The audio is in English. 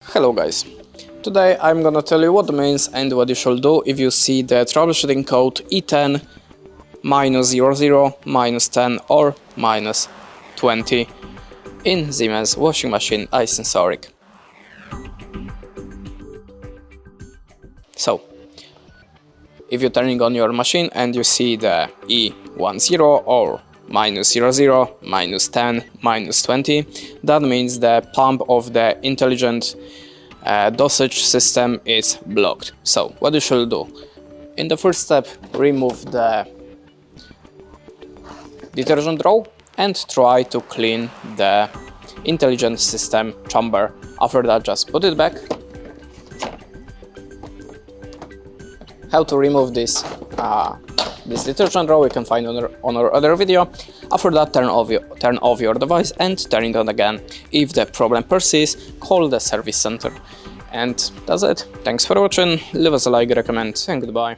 Hello guys, today I'm gonna tell you what means and what you should do if you see the troubleshooting code E10 -00, -10 or -20 in Siemens washing machine iSensoric. So, if you're turning on your machine and you see the E10 or -00, -10, -20, that means the pump of the intelligent dosage system is blocked. So what you should do? In the first step, remove the detergent row and try to clean the intelligent system chamber. After that, just put it back. How to remove this detergent row you can find on our other video. After that, turn off your device and turn it on again. If the problem persists, call the service center. And that's it. Thanks for watching, leave us a like, recommend, and goodbye.